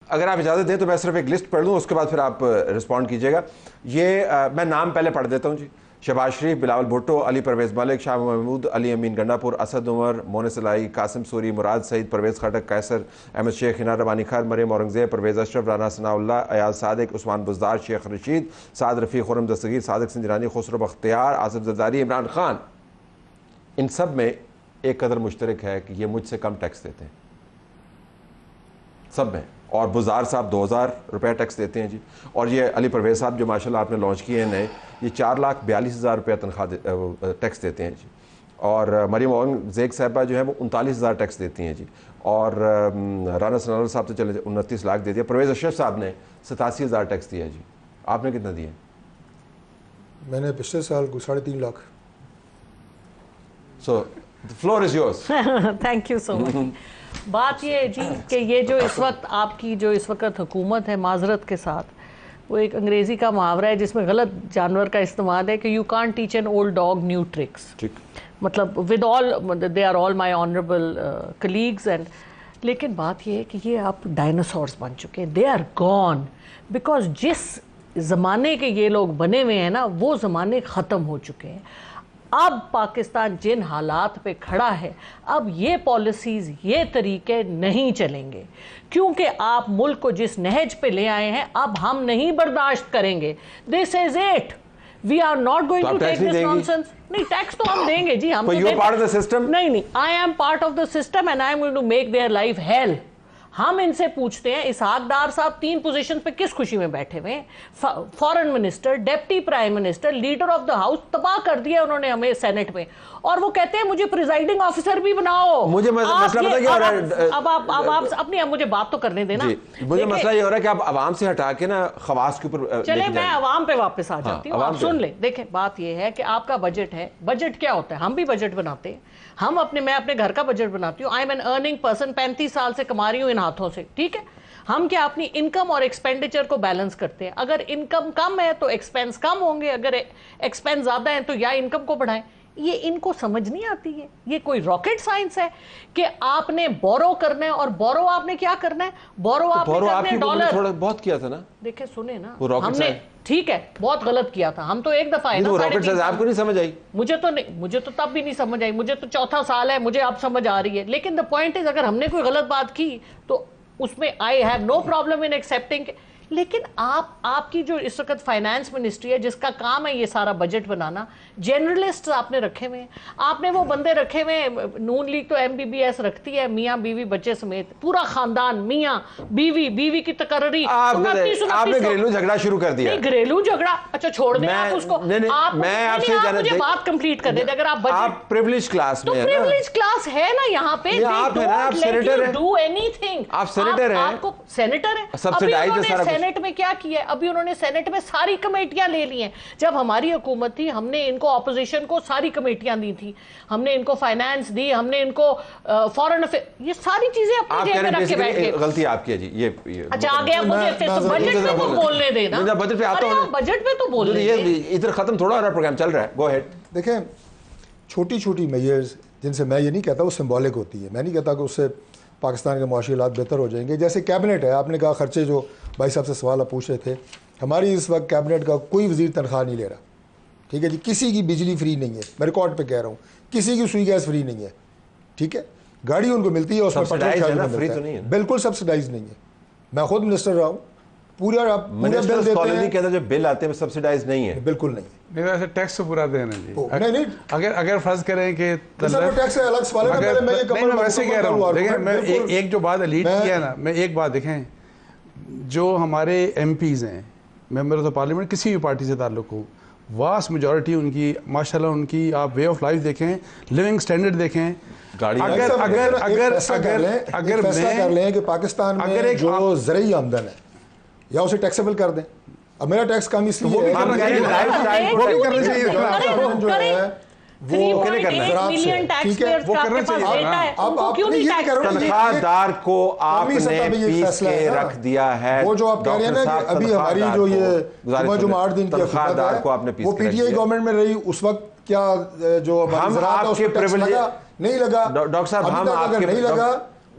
اگر آپ اجازت دیں تو میں صرف ایک لسٹ پڑھ لوں, اس کے بعد پھر آپ رسپونڈ کیجیے گا. یہ میں نام پہلے پڑھ دیتا ہوں جی. شہباز شریف, بلاول بھٹو, علی پرویز ملک, شاہ محمود, علی امین گنڈا پور, اسد عمر, مونس الہی, قاسم سوری, مراد سعید, پرویز خٹک, قیصر احمد شیخ, ہنا ربانی خان, مریم اورنگزیب, پرویز اشرف, رانا ثناء اللہ, ایاز صادق, عثمان بزدار, شیخ رشید, سعد رفیق, خرم دستگیر, صادق سنجرانی, خسرو بختیار, آصف زرداری, عمران خان. ان سب میں ایک قدر مشترک ہے کہ یہ مجھ سے کم ٹیکس دیتے ہیں سب میں. اور بزار صاحب 2000 روپے ٹیکس دیتے ہیں جی. اور یہ علی پرویز صاحب جو ماشاءاللہ آپ نے لانچ کیے ہیں نئے, یہ 4,42,000 روپے تنخواہ ٹیکس دیتے ہیں جی. اور مریم اورنگزیب صاحبہ جو ہے وہ 39,000 ٹیکس دیتی ہیں جی. اور رانا ثناء اللہ صاحب تو چلے 29 لاکھ دے دیا. پرویز اشرف صاحب نے 87,000 ٹیکس دیا جی. آپ نے کتنا دیا؟ میں نے پچھلے سال 3.5 lakh. So the floor is yours. Thank you so much. بات یہ ہے جی کہ یہ جو اس وقت آپ کی جو اس وقت حکومت ہے, معذرت کے ساتھ, وہ ایک انگریزی کا محاورہ ہے جس میں غلط جانور کا استعمال ہے کہ you can't teach an old dog new tricks. مطلب with all they are all my honourable colleagues and, لیکن بات یہ ہے کہ یہ آپ ڈائناسورس بن چکے ہیں. دے آر گون بیکاز جس زمانے کے یہ لوگ بنے ہوئے ہیں نا, وہ زمانے ختم ہو چکے ہیں. اب پاکستان جن حالات پہ کھڑا ہے, اب یہ پالیسیز, یہ طریقے نہیں چلیں گے, کیونکہ آپ ملک کو جس نہج پہ لے آئے ہیں اب ہم نہیں برداشت کریں گے. This is it. We are not going to take this nonsense. نہیں, ٹیکس تو ہم دیں گے جی. ہم نہیں, I am part of the system and I am going to make their life hell. ہم ان سے پوچھتے ہیں, اسحاق ڈار صاحب 3 پوزیشن پہ کس خوشی میں بیٹھے ہوئے ہیں؟ Foreign minister, deputy prime minister, leader of the house, تباہ کر دیا انہوں نے ہمیں سینٹ میں, اور وہ کہتے ہیں مجھے پریزائڈنگ آفیسر بھی بناؤ. مجھے مسئلہ پتہ کیا ہو رہا ہے, اب آپ اپنی مجھے بات تو کرنے دینا. مجھے مسئلہ یہ ہو رہا ہے کہ آپ عوام سے ہٹا کے نا خواص کے اوپر. چلے میں عوام پہ واپس آ جاتی ہوں, آپ سن لیں. دیکھیں بات یہ ہے کہ آپ کا بجٹ ہے. بجٹ کیا ہوتا ہے؟ ہم بھی بجٹ بناتے ہیں. میں اپنے گھر کا بجٹ بناتی ہوں. I am an earning person, 35 سال سے کما رہی ہوں ان ہاتھوں سے, ٹھیک ہے. ہم کیا اپنی انکم اور ایکسپینڈیچر کو بیلنس کرتے ہیں. اگر انکم کم ہے تو ایکسپینس کم ہوں گے, اگر ایکسپینس زیادہ ہیں تو یا انکم کو بڑھائیں. یہ ان کو سمجھ نہیں آتی ہے. یہ کوئی راکٹ سائنس ہے کہ آپ نے بورو کرنا ہے, اور بورو آپ نے کیا کرنا ہے؟ بورو آپ نے کرنا ہے ڈالر. تھوڑا بہت کیا تھا نا. دیکھیں سنیں نا, ہم نے ٹھیک ہے بہت غلط کیا تھا. ہم تو ایک دفعہ ہے نا, آپ کو نہیں سمجھ آئی. مجھے تو تب بھی نہیں سمجھ آئی. مجھے تو 4تھا سال ہے, مجھے اب سمجھ آ رہی ہے. لیکن دا پوائنٹ از, اگر ہم نے کوئی غلط بات کی تو اس میں I have no problem in accepting. لیکن آپ کی جو اس وقت فائنانس منسٹری ہے جس کا کام ہے یہ سارا بجٹ بنانا, جنرلسٹ آپ نے رکھے ہوئے ہیں. آپ نے وہ بندے رکھے ہوئے ہیں, نون لیگ تو MBBS رکھتی ہے, میاں بیوی بچے سمیت پورا خاندان, میاں بیوی کی تقرری. آپ نے گھریلو جھگڑا شروع کر دیا. گھریلو جھگڑا, اچھا چھوڑ دیں آپ اس کو. مجھے بات کمپلیٹ کرنے دیں. اگر آپ پریویلیج کلاس میں, تو پریویلیج کلاس ہے نا یہاں پہ. آپ سینیٹر ہیں, ڈو اینی تھنگ. آپ سینیٹر ہیں, آپ کو سینیٹر ہے. سبسڈائز سارا. سینٹ میں کیا کیا ہے ابھی انہوں نے؟ سینٹ میں ساری کمیٹیاں لے لی ہیں. جب ہماری حکومت تھی ہم نے ان کو اپوزیشن کو ساری کمیٹیاں دی تھی. ہم نے ان کو فائنانس دی, ہم نے ان کو فورن افیئر, یہ ساری چیزیں اپنی جیب میں رکھ کے بیٹھ گئے. غلطی آپ کی ہے جی. یہ اچھا آگے آپ مجھے بجٹ پہ تو بولنے دینا. بجٹ پہ آتا ہوں, بجٹ پہ تو بولنے دیں. ادھر ختم تھوڑا ہو رہا پروگرام چل رہا ہے. گو ہیڈ. دیکھیں چھوٹی چھوٹی میئرز جن سے میں یہ نہیں کہتا وہ سمبولک ہوتی ہے. میں نہیں کہتا کہ اس سے پاکستان کے معاشی حالات بہتر ہو جائیں گے. جیسے کیبنٹ ہے, آپ نے کہا خرچے, جو بھائی صاحب سے سوال آپ پوچھ رہے تھے, ہماری اس وقت کیبنٹ کا کوئی وزیر تنخواہ نہیں لے رہا, ٹھیک ہے جی. کسی کی بجلی فری نہیں ہے, میں ریکارڈ پہ کہہ رہا ہوں, کسی کی سوئی گیس فری نہیں ہے, ٹھیک ہے. گاڑی ان کو ملتی ہے, اس میں پیٹرول بالکل سبسڈائز نہیں ہے. میں خود منسٹر رہا ہوں, پورا بل دیتے ہیں. کے اندر جو بل آتے ہیں سبسڈائز نہیں ہے, بالکل نہیں. میرا ایسے ٹیکس تو پورا دینا جی. نہیں, اگر فرض کریں کہ ٹیکس الگ سوال ہے. میں ویسے کہہ رہا ہوں, دیکھیں میں ایک جو بات لیڈ کیا ہے نا, میں ایک بات دیکھیں, جو ہمارے MPs ہیں, ممبرز آف پارلیمنٹ, کسی بھی پارٹی سے تعلق ہو, واسٹ میجورٹی ان کی ماشاءاللہ, ان کی آپ وے آف لائف دیکھیں, لیونگ سٹینڈرڈ دیکھیں. اگر فیصلہ کر لیں کہ پاکستان میں جو زرعی آمدن ہے یا اسے ٹیکسیبل کر دیں. اب میرا ٹیکس کم اس لیے تنخواہ دار کو آپ نے پیس کے رکھ دیا ہے. وہ جو آپ کہہ رہے ہیں نا کہ ابھی ہماری جو یہ 8 دن کی تنخواہ کو آپ نے پیس وہ PTI گورنمنٹ میں رہی, اس وقت کیا جو ہم آپ کے پریویلیج نہیں لگا. ڈاکٹر صاحب, ہم آپ کے نہیں لگا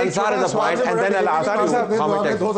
Ansar is the point and then I'll ask you how it takes.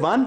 1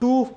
2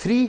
3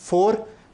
4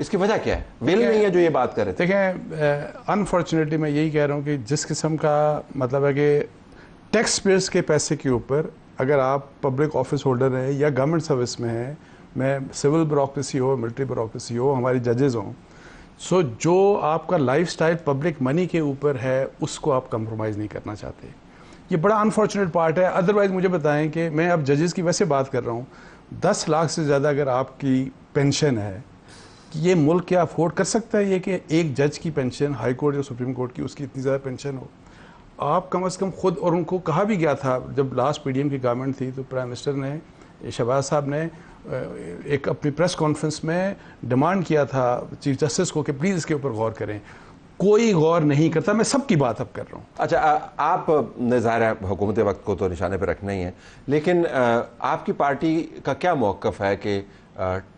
اس کی وجہ کیا ہے؟ ویل نہیں ہے جو یہ بات کر رہے تھے. دیکھیں انفارچونیٹلی میں یہی کہہ رہا ہوں کہ جس قسم کا مطلب ہے کہ ٹیکس پیئرس کے پیسے کے اوپر اگر آپ پبلک آفس ہولڈر ہیں یا گورنمنٹ سروس میں ہیں, میں سول بیوروکریسی ہو, ملٹری بیوروکریسی ہو, ہماری ججز ہوں, سو جو آپ کا لائف سٹائل پبلک منی کے اوپر ہے اس کو آپ کمپرومائز نہیں کرنا چاہتے. یہ بڑا انفارچونیٹ پارٹ ہے. ادروائز مجھے بتائیں کہ میں اب ججز کی ویسے بات کر رہا ہوں, 10 لاکھ سے زیادہ اگر آپ کی پینشن ہے, یہ ملک کیا افورڈ کر سکتا ہے یہ کہ ایک جج کی پینشن ہائی کورٹ یا سپریم کورٹ کی اس کی اتنی زیادہ پینشن ہو؟ آپ کم از کم خود, اور ان کو کہا بھی گیا تھا جب لاسٹ پی ڈی ایم کی گورنمنٹ تھی تو پرائم منسٹر نے, شہباز صاحب نے ایک اپنی پریس کانفرنس میں ڈیمانڈ کیا تھا چیف جسٹس کو کہ پلیز اس کے اوپر غور کریں. کوئی غور نہیں کرتا. میں سب کی بات اب کر رہا ہوں. اچھا, آپ نے ظاہر ہے حکومت وقت کو تو نشانے پہ رکھنا ہی ہے, لیکن آپ کی پارٹی کا کیا موقف ہے کہ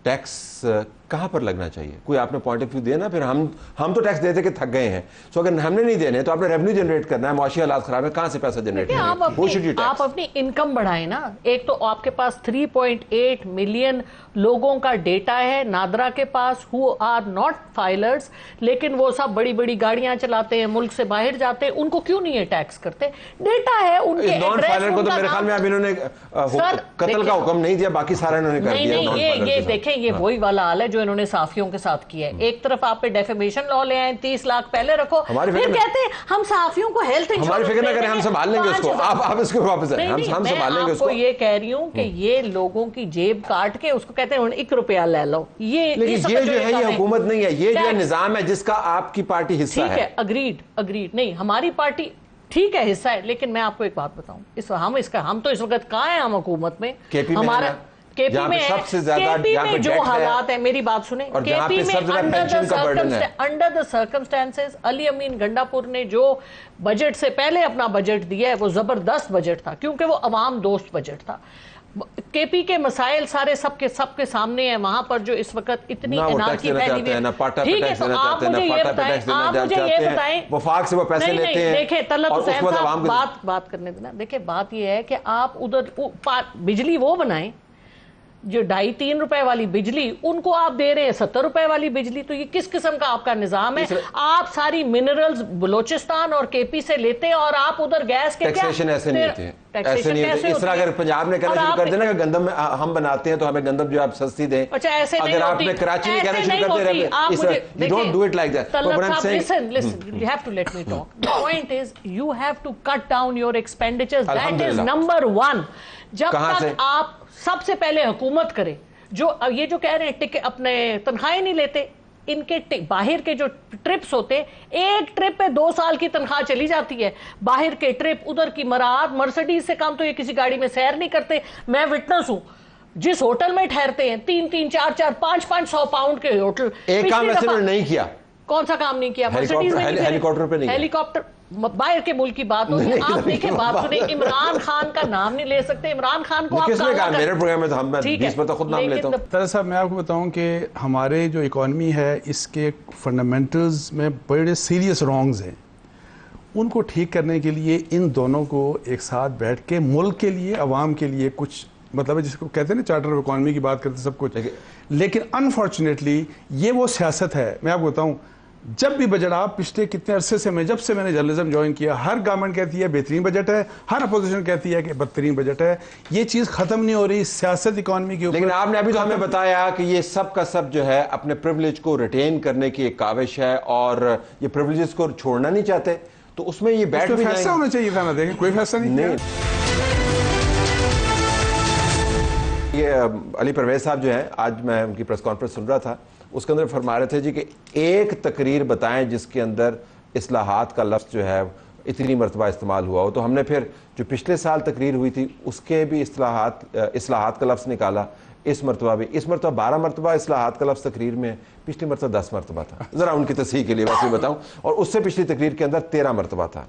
ٹیکس کہاں پر لگنا چاہیے؟ کوئی آپ نے پوائنٹ آف ویو دیا نا. پھر ہم تو ٹیکس دیتے کہ تھک گئے ہیں, سو اگر ہم نے نہیں دینے تو آپ نے ریونیو جنریٹ کرنا ہے, معاشی حالات خراب ہے, کہاں سے پیسہ جنریٹ کرنا ہے؟ آپ اپنی انکم بڑھائیں نا. ایک تو آپ کے پاس 3.8 ملین لوگوں کا ڈیٹا ہے نادرا کے پاس, who are not filers, لیکن وہ سب بڑی بڑی گاڑیاں چلاتے ہیں, ملک سے باہر جاتے ہیں, ان کو کیوں نہیں ہے ٹیکس کرتے؟ ڈیٹا ہے ان کے. نان فائلر کو تو میرے خیال میں اب انہوں نے قتل کا حکم نہیں دیا, باقی سارا انہوں نے کر دیا. نہیں, یہ دیکھیں یہ وہی والا حال ہے جو انہوں نے صحافیوں کے ساتھ کیا ہے. ایک طرف آپ پہ ڈیفیمیشن لا لے آئیں, 30 لاکھ پہلے رکھو, پھر کہتے ہیں ہم صحافیوں کو ہیلتھ انشورنس, ہماری فکر نہ کریں, ہم سنبھال لیں گے اس کو. آپ اس کو واپس آئیں, ہم سنبھال لیں گے اس کو. میں آپ کو یہ کہہ رہی ہوں کہ یہ لوگوں کی جیب کاٹ کے اس کو کہتے ہیں 1 روپیہ لے لو. لیکن یہ جو ہے یہ حکومت نہیں ہے, یہ جو نظام ہے جس کا آپ کی پارٹی حصہ ہے. ٹھیک ہے, اگریڈ نہیں, ہماری پارٹی ٹھیک ہے حصہ ہے, لیکن میں آپ کو ایک بات بتاؤں, ہم تو اس وقت کہاں ہیں؟ ہم حکومت میں, ہمارا کے پی میں جو حالات ہیں, میری بات سنیں, کے پی میں انڈر دا سرکمسٹانسز علی امین گنڈا پور نے جو بجٹ سے پہلے اپنا بجٹ دیا ہے وہ زبردست بجٹ تھا, کیونکہ وہ عوام دوست بجٹ تھا. کے پی کے مسائل سارے سب کے سامنے ہیں. وہاں پر جو اس وقت اتنی انارکی پھیلی ہوئی ہے, ٹھیک ہے, تو آپ مجھے یہ بتائیں, وفاق سے وہ پیسے لیتے ہیں. دیکھیں طلعت حسین صاحب بات کرنے دینا. دیکھیں بات یہ ہے کہ آپ ادھر بجلی وہ بنائیں جو 2.5-3 روپے والی بجلی, ان کو آپ دے رہے ہیں 70 روپے والی بجلی. تو یہ کس قسم کا آپ کا نظام ہے؟ آپ ساری منرلز بلوچستان اور کے پی سے لیتے ہیں اور آپ ادھر گیس کے ٹیکسیشن ایسے نہیں ہوتے ہیں, ایسے نہیں ہوتے. اس طرح اگر پنجاب نے کہنا شروع کر دینا کہ گندم ہم بناتے ہیں تو ہمیں گندم جو آپ سستی دیں, اگر آپ نے کراچی میں کہنا شروع کر دیں, you don't do it like that. But I'm saying, listen, you have to let me talk. The point is you have to cut down your expenditures. That is number 1. جب تک آپ سب سے پہلے حکومت کرے, جو یہ جو کہہ رہے ہیں اپنے تنخواہیں نہیں لیتے, ان کے باہر کے جو ٹرپس ہوتے, ایک ٹرپ پہ 2 سال کی تنخواہ چلی جاتی ہے. باہر کے ٹرپ, ادھر کی مراحت, مرسڈیز سے کام تو یہ کسی گاڑی میں سیر نہیں کرتے. میں وٹنس ہوں, جس ہوٹل میں ٹھہرتے ہیں 3-3, 4-4, 500 پاؤنڈ کے ہوٹل. ایک کام ایسے انہوں نے نہیں کیا. کون سا کام نہیں کیا؟ ہیلی کاپٹر باہر کے ملک کی بات ہوتی ہے. آپ دیکھیں, بات سنیں, عمران خان کا نام نہیں لے سکتے. عمران خان کو کس نے کہا؟ میرے پروگرام میں تو ہم 20 پر تو خود نام لیتا ہوں. طلعت صاحب میں آپ کو بتاؤں کہ ہمارے جو اکانومی ہے اس کے فنڈامنٹلز میں بڑے سیریس رانگز ہیں. ان کو ٹھیک کرنے کے لیے ان دونوں کو ایک ساتھ بیٹھ کے ملک کے لیے, عوام کے لیے کچھ مطلب جس کو کہتے ہیں نا چارٹر آف اکانومی کی بات کرتے سب کچھ, لیکن انفارچونیٹلی یہ وہ سیاست ہے. میں آپ کو بتاؤں, جب بھی بجٹ آپ پچھلے کتنے عرصے سے, جب سے میں نے جرنلزم جوائن کیا, ہر گورنمنٹ کہتی ہے بہترین بجٹ ہے, ہر اپوزیشن کہتی ہے کہ بدترین بجٹ ہے. یہ چیز ختم نہیں ہو رہی سیاست اکانومی کے اوپر. لیکن آپ نے ابھی تو ہمیں بتایا کہ یہ سب کا سب جو ہے اپنے پریولیج کو ریٹین کرنے کی ایک کاوش ہے اور یہ پریولیجز کو چھوڑنا نہیں چاہتے, تو اس میں یہ بیٹھ بھی فیصلہ ہونا چاہیے تھا نا. دیکھیں کوئی فیصلہ نہیں. یہ علی پرویز صاحب جو ہیں, آج میں ان کی پریس کانفرنس سن رہا تھا, اس کے اندر فرما رہے تھے جی کہ ایک تقریر بتائیں جس کے اندر اصلاحات کا لفظ جو ہے اتنی مرتبہ استعمال ہوا ہو. تو ہم نے پھر جو پچھلے سال تقریر ہوئی تھی اس کے بھی اصلاحات کا لفظ نکالا. اس مرتبہ 12 مرتبہ اصلاحات کا لفظ تقریر میں, پچھلی مرتبہ 10 مرتبہ تھا. ذرا ان کی تصحیح کے لیے ویسے بتاؤں, اور اس سے پچھلی تقریر کے اندر 13 مرتبہ تھا.